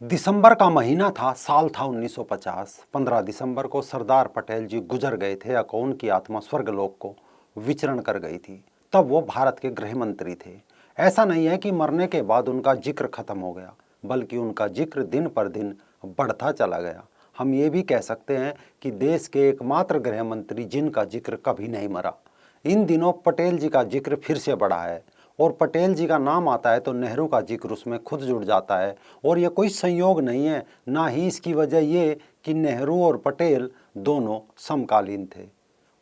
दिसंबर का महीना था, साल था 1950। 15 दिसंबर को सरदार पटेल जी गुजर गए थे या उनकी आत्मा स्वर्गलोक को विचरण कर गई थी। तब वो भारत के गृह मंत्री थे। ऐसा नहीं है कि मरने के बाद उनका जिक्र खत्म हो गया, बल्कि उनका जिक्र दिन पर दिन बढ़ता चला गया। हम ये भी कह सकते हैं कि देश के एकमात्र गृह मंत्री जिनका जिक्र कभी नहीं मरा। इन दिनों पटेल जी का जिक्र फिर से बढ़ा है, और पटेल जी का नाम आता है तो नेहरू का जिक्र उसमें खुद जुड़ जाता है। और ये कोई संयोग नहीं है, ना ही इसकी वजह ये कि नेहरू और पटेल दोनों समकालीन थे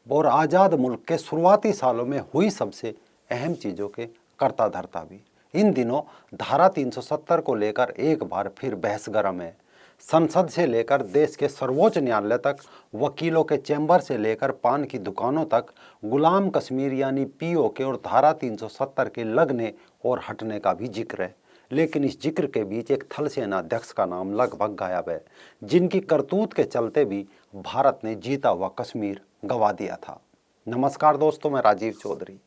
और आज़ाद मुल्क के शुरुआती सालों में हुई सबसे अहम चीज़ों के कर्ता धर्ता भी। इन दिनों धारा 370 को लेकर एक बार फिर बहस गर्म है। संसद से लेकर देश के सर्वोच्च न्यायालय तक, वकीलों के चैम्बर से लेकर पान की दुकानों तक, गुलाम कश्मीर यानी पीओके और धारा 370 के लगने और हटने का भी जिक्र है। लेकिन इस जिक्र के बीच एक थल सेनाध्यक्ष का नाम लगभग गायब है, जिनकी करतूत के चलते भी भारत ने जीता हुआ कश्मीर गंवा दिया था। नमस्कार दोस्तों, मैं राजीव चौधरी।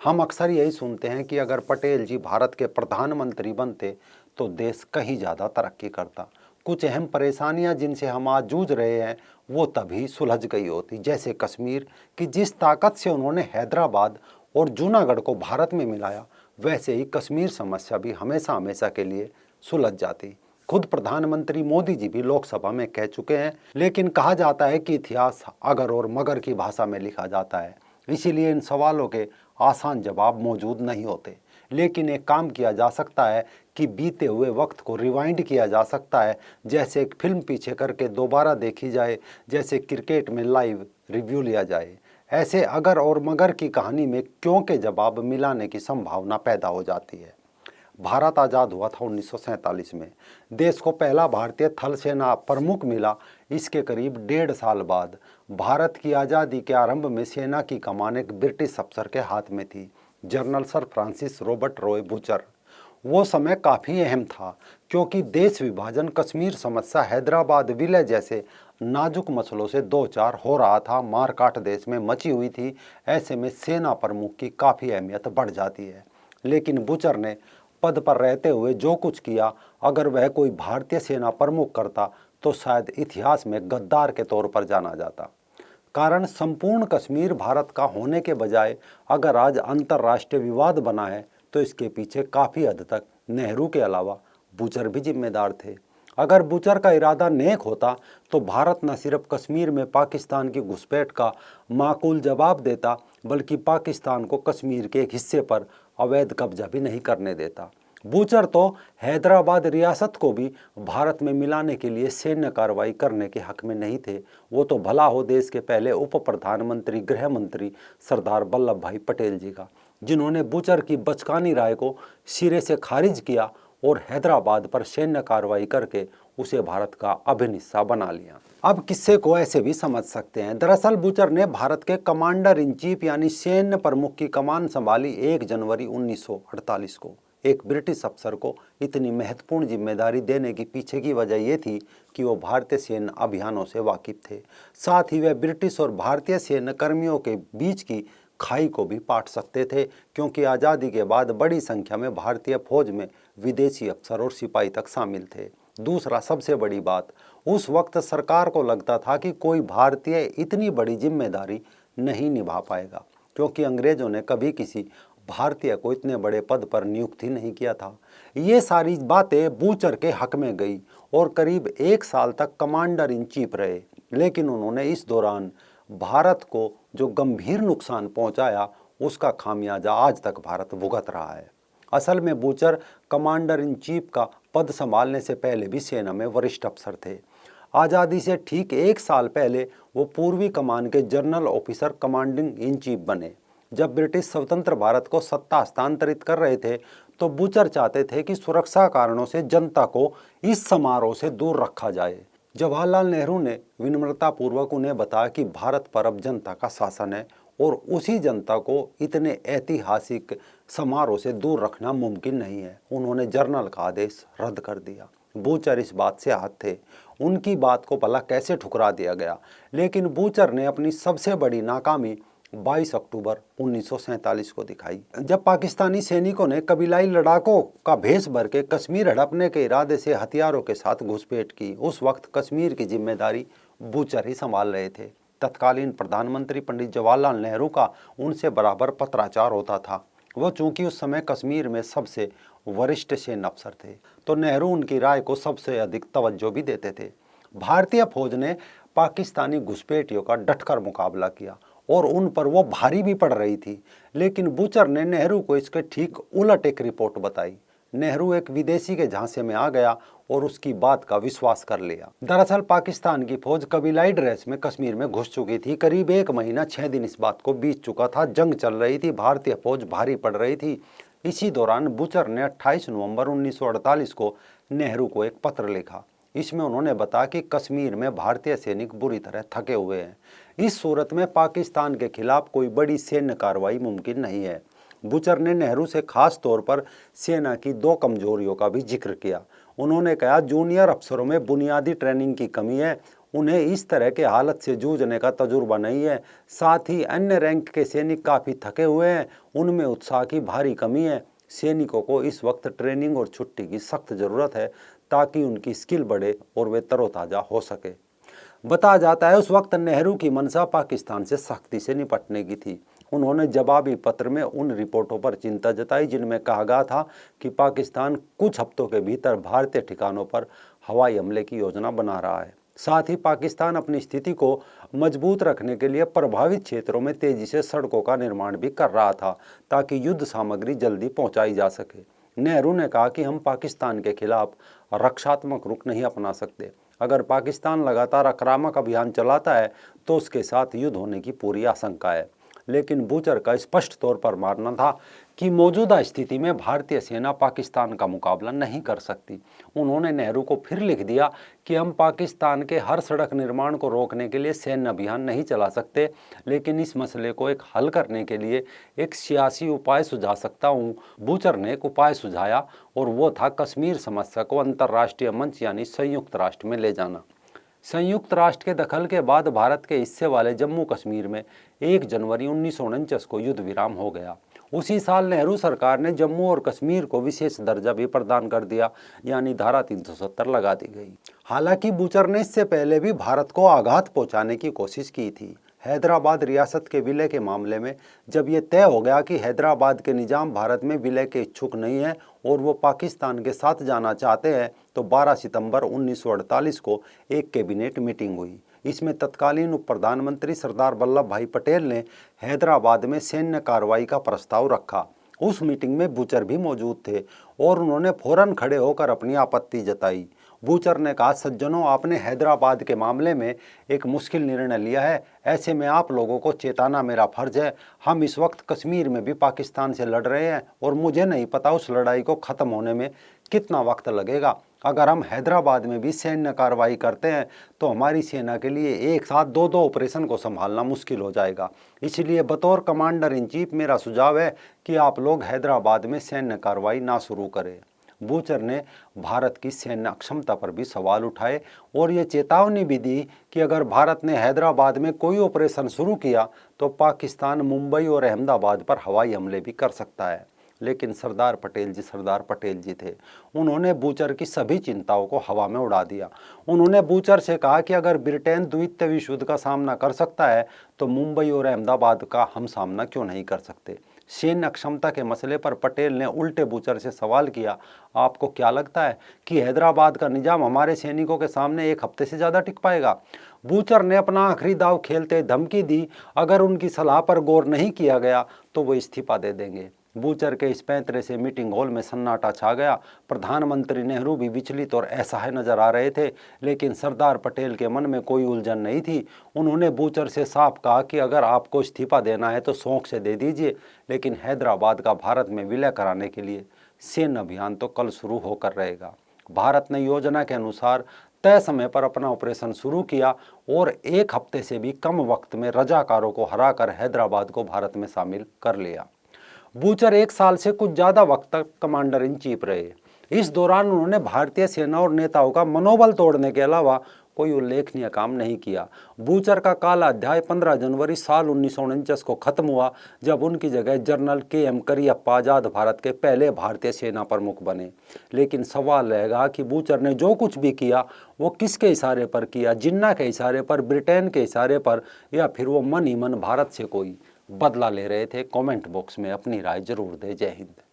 हम अक्सर यही सुनते हैं कि अगर पटेल जी भारत के प्रधानमंत्री बनते तो देश कहीं ज़्यादा तरक्की करता। कुछ अहम परेशानियां जिनसे हम आज जूझ रहे हैं वो तभी सुलझ गई होती, जैसे कश्मीर की जिस ताकत से उन्होंने हैदराबाद और जूनागढ़ को भारत में मिलाया, वैसे ही कश्मीर समस्या भी हमेशा हमेशा के लिए सुलझ जाती। खुद प्रधानमंत्री मोदी जी भी लोकसभा में कह चुके हैं। लेकिन कहा जाता है कि इतिहास अगर और मगर की भाषा में लिखा जाता है, इसीलिए इन सवालों के आसान जवाब मौजूद नहीं होते। लेकिन एक काम किया जा सकता है कि बीते हुए वक्त को रिवाइंड किया जा सकता है, जैसे एक फिल्म पीछे करके दोबारा देखी जाए, जैसे क्रिकेट में लाइव रिव्यू लिया जाए। ऐसे अगर और मगर की कहानी में क्यों के जवाब मिलाने की संभावना पैदा हो जाती है। भारत आज़ाद हुआ था 1947 में। देश को पहला भारतीय थल सेना प्रमुख मिला। इसके करीब 1.5 साल बाद भारत की आज़ादी के आरंभ में सेना की कमान एक ब्रिटिश अफसर के हाथ में थी, general sir Francis Robert Roy butcher. वो समय काफ़ी अहम था, क्योंकि देश विभाजन, कश्मीर समस्या, हैदराबाद विलय जैसे नाजुक मसलों से दो चार हो रहा था। मारकाट देश में मची हुई थी। ऐसे में सेना प्रमुख की काफ़ी अहमियत बढ़ जाती है। लेकिन बूचर ने पद पर रहते हुए जो कुछ किया, अगर वह कोई भारतीय सेना प्रमुख करता तो शायद इतिहास में गद्दार के तौर पर जाना जाता। कारण संपूर्ण कश्मीर भारत का होने के बजाय अगर आज अंतर्राष्ट्रीय विवाद बना है तो इसके पीछे काफ़ी हद तक नेहरू के अलावा बूचर भी जिम्मेदार थे। अगर बूचर का इरादा नेक होता तो भारत न सिर्फ कश्मीर में पाकिस्तान की घुसपैठ का माकूल जवाब देता, बल्कि पाकिस्तान को कश्मीर के एक हिस्से पर अवैध कब्जा भी नहीं करने देता। बूचर तो हैदराबाद रियासत को भी भारत में मिलाने के लिए सैन्य कार्रवाई करने के हक में नहीं थे। वो तो भला हो देश के पहले उप प्रधानमंत्री, गृह मंत्री सरदार वल्लभ भाई पटेल जी का, जिन्होंने बूचर की बचकानी राय को सिरे से खारिज किया और हैदराबाद पर सैन्य कार्रवाई करके उसे भारत का अभिन्न हिस्सा बना लिया। अब किस्से को ऐसे भी समझ सकते हैं। दरअसल बूचर ने भारत के कमांडर इन चीफ यानी सैन्य प्रमुख की कमान संभाली 1 जनवरी 1948 को। एक ब्रिटिश अफसर को इतनी महत्वपूर्ण जिम्मेदारी देने की पीछे की वजह यह थी कि वो भारतीय सैन्य अभियानों से वाकिफ थे। साथ ही वह ब्रिटिश और भारतीय सैन्य कर्मियों के बीच की खाई को भी पाट सकते थे, क्योंकि आज़ादी के बाद बड़ी संख्या में भारतीय फौज में विदेशी अफसर और सिपाही तक शामिल थे। दूसरा सबसे बड़ी बात, उस वक्त सरकार को लगता था कि कोई भारतीय इतनी बड़ी जिम्मेदारी नहीं निभा पाएगा, क्योंकि अंग्रेजों ने कभी किसी भारतीय को इतने बड़े पद पर नियुक्त ही नहीं किया था। ये सारी बातें बूचर के हक में गई और करीब 1 साल तक कमांडर इन चीफ रहे। लेकिन उन्होंने इस दौरान भारत को जो गंभीर नुकसान पहुंचाया, उसका खामियाजा आज तक भारत भुगत रहा है। असल में बूचर कमांडर इन चीफ का पद संभालने से पहले भी सेना में वरिष्ठ अफसर थे। आज़ादी से ठीक 1 साल पहले वो पूर्वी कमान के general officer commanding in chief बने। जब ब्रिटिश स्वतंत्र भारत को सत्ता हस्तांतरित कर रहे थे तो बूचर चाहते थे कि सुरक्षा कारणों से जनता को इस समारोह से दूर रखा जाए। जवाहरलाल नेहरू ने विनम्रतापूर्वक उन्हें बताया कि भारत पर अब जनता का शासन है और उसी जनता को इतने ऐतिहासिक समारोह से दूर रखना मुमकिन नहीं है। उन्होंने जनरल का आदेश रद्द कर दिया। बूचर इस बात से आहत थे। उनकी बात को भला कैसे ठुकरा दिया गया। लेकिन बूचर ने अपनी सबसे बड़ी नाकामी 22 अक्टूबर 1947 को दिखाई। जब पाकिस्तानी सैनिकों ने कबीलाई लड़ाकों का भेष भर के कश्मीर हड़पने के इरादे से हथियारों के साथ घुसपैठ की, उस वक्त कश्मीर की जिम्मेदारी बूचर ही संभाल रहे थे। तत्कालीन प्रधानमंत्री पंडित जवाहरलाल नेहरू का उनसे बराबर पत्राचार होता था। वो चूंकि उस समय कश्मीर में सबसे वरिष्ठ सैन्य अफसर थे, तो नेहरू उनकी राय को सबसे अधिक तवज्जो भी देते थे। भारतीय फौज ने पाकिस्तानी घुसपैठियों का डटकर मुकाबला किया और उन पर वो भारी भी पड़ रही थी, लेकिन बूचर ने नेहरू को इसके ठीक उलट एक रिपोर्ट बताई। नेहरू एक विदेशी के झांसे में आ गया और उसकी बात का विश्वास कर लिया। दरअसल पाकिस्तान की फौज कबीलाई ड्रेस में कश्मीर में घुस चुकी थी। करीब 1 महीना 6 दिन इस बात को बीत चुका था। जंग चल रही थी, भारतीय फौज भारी पड़ रही थी। इसी दौरान बूचर ने 28 नवंबर 1948 को नेहरू को एक पत्र लिखा। इसमें उन्होंने बताया कि कश्मीर में भारतीय सैनिक बुरी तरह थके हुए हैं। इस सूरत में पाकिस्तान के खिलाफ कोई बड़ी सैन्य कार्रवाई मुमकिन नहीं है। बूचर ने नेहरू से खास तौर पर सेना की 2 कमजोरियों का भी जिक्र किया। उन्होंने कहा, जूनियर अफसरों में बुनियादी ट्रेनिंग की कमी है, उन्हें इस तरह के हालत से जूझने का तजुर्बा नहीं है। साथ ही अन्य रैंक के सैनिक काफ़ी थके हुए हैं, उनमें उत्साह की भारी कमी है। सैनिकों को इस वक्त ट्रेनिंग और छुट्टी की सख्त ज़रूरत है ताकि उनकी स्किल बढ़े और वे तरोताज़ा हो सके। बताया जाता है उस वक्त नेहरू की मंशा पाकिस्तान से सख्ती से निपटने की थी। उन्होंने जवाबी पत्र में उन रिपोर्टों पर चिंता जताई जिनमें कहा गया था कि पाकिस्तान कुछ हफ्तों के भीतर भारतीय ठिकानों पर हवाई हमले की योजना बना रहा है। साथ ही पाकिस्तान अपनी स्थिति को मजबूत रखने के लिए प्रभावित क्षेत्रों में तेजी से सड़कों का निर्माण भी कर रहा था ताकि युद्ध सामग्री जल्दी पहुंचाई जा सके। नेहरू ने कहा कि हम पाकिस्तान के खिलाफ रक्षात्मक रुख नहीं अपना सकते। अगर पाकिस्तान लगातार आक्रामक अभियान चलाता है तो उसके साथ युद्ध होने की पूरी आशंका है। लेकिन बूचर का स्पष्ट तौर पर मानना था कि मौजूदा स्थिति में भारतीय सेना पाकिस्तान का मुकाबला नहीं कर सकती। उन्होंने नेहरू को फिर लिख दिया कि हम पाकिस्तान के हर सड़क निर्माण को रोकने के लिए सैन्य अभियान नहीं चला सकते, लेकिन इस मसले को एक हल करने के लिए एक सियासी उपाय सुझा सकता हूँ। बूचर ने एक उपाय सुझाया और वो था कश्मीर समस्या को अंतर्राष्ट्रीय मंच यानी संयुक्त राष्ट्र में ले जाना। संयुक्त राष्ट्र के दखल के बाद भारत के हिस्से वाले जम्मू कश्मीर में 1 जनवरी 1949 को युद्ध विराम हो गया। उसी साल नेहरू सरकार ने जम्मू और कश्मीर को विशेष दर्जा भी प्रदान कर दिया, यानी धारा 370 लगा दी गई। हालांकि बूचर ने इससे पहले भी भारत को आघात पहुंचाने की कोशिश की थी। हैदराबाद रियासत के विलय के मामले में जब ये तय हो गया कि हैदराबाद के निजाम भारत में विलय के इच्छुक नहीं है और वो पाकिस्तान के साथ जाना चाहते हैं, तो 12 सितंबर 1948 को एक कैबिनेट मीटिंग हुई। इसमें तत्कालीन उप प्रधानमंत्री सरदार वल्लभ भाई पटेल ने हैदराबाद में सैन्य कार्रवाई का प्रस्ताव रखा। उस मीटिंग में बूचर भी मौजूद थे और उन्होंने फौरन खड़े होकर अपनी आपत्ति जताई। बूचर ने कहा, सज्जनों, आपने हैदराबाद के मामले में एक मुश्किल निर्णय लिया है। ऐसे में आप लोगों को चेताना मेरा फर्ज है। हम इस वक्त कश्मीर में भी पाकिस्तान से लड़ रहे हैं और मुझे नहीं पता उस लड़ाई को ख़त्म होने में कितना वक्त लगेगा। अगर हम हैदराबाद में भी सैन्य कार्रवाई करते हैं तो हमारी सेना के लिए एक साथ 2-2 ऑपरेशन को संभालना मुश्किल हो जाएगा। इसलिए बतौर कमांडर इन चीफ मेरा सुझाव है कि आप लोग हैदराबाद में सैन्य कार्रवाई ना शुरू करें। बूचर ने भारत की सैन्य अक्षमता पर भी सवाल उठाए और ये चेतावनी भी दी कि अगर भारत ने हैदराबाद में कोई ऑपरेशन शुरू किया तो पाकिस्तान मुंबई और अहमदाबाद पर हवाई हमले भी कर सकता है। लेकिन सरदार पटेल जी थे। उन्होंने बूचर की सभी चिंताओं को हवा में उड़ा दिया। उन्होंने बूचर से कहा कि अगर ब्रिटेन द्वितीय विश्व युद्ध का सामना कर सकता है तो मुंबई और अहमदाबाद का हम सामना क्यों नहीं कर सकते। सैन्य अक्षमता के मसले पर पटेल ने उल्टे बूचर से सवाल किया, आपको क्या लगता है कि हैदराबाद का निजाम हमारे सैनिकों के सामने 1 हफ्ते से ज़्यादा टिक पाएगा। बूचर ने अपना आखिरी दाव खेलते धमकी दी, अगर उनकी सलाह पर गौर नहीं किया गया तो वो इस्तीफा दे देंगे। बूचर के इस पैंतरे से मीटिंग हॉल में सन्नाटा छा गया। प्रधानमंत्री नेहरू भी विचलित और असहाय नजर आ रहे थे, लेकिन सरदार पटेल के मन में कोई उलझन नहीं थी। उन्होंने बूचर से साफ कहा कि अगर आपको इस्तीफा देना है तो शौक से दे दीजिए, लेकिन हैदराबाद का भारत में विलय कराने के लिए सैन्य अभियान तो कल शुरू होकर रहेगा। भारत ने योजना के अनुसार तय समय पर अपना ऑपरेशन शुरू किया और 1 हफ्ते से भी कम वक्त में रजाकारों को हराकर हैदराबाद को भारत में शामिल कर लिया। बूचर 1 साल से कुछ ज़्यादा वक्त तक कमांडर इन चीफ रहे। इस दौरान उन्होंने भारतीय सेना और नेताओं का मनोबल तोड़ने के अलावा कोई उल्लेखनीय काम नहीं किया। बूचर का काला अध्याय 15 जनवरी साल 1949 को खत्म हुआ, जब उनकी जगह जनरल के.एम. करियप्पा आजाद भारत के पहले भारतीय सेना प्रमुख बने। लेकिन सवाल रहेगा कि बूचर ने जो कुछ भी किया वो किसके इशारे पर किया, जिन्ना के इशारे पर, ब्रिटेन के इशारे पर, या फिर वो मन ही मन भारत से कोई बदला ले रहे थे। कमेंट बॉक्स में अपनी राय जरूर दें। जय हिंद।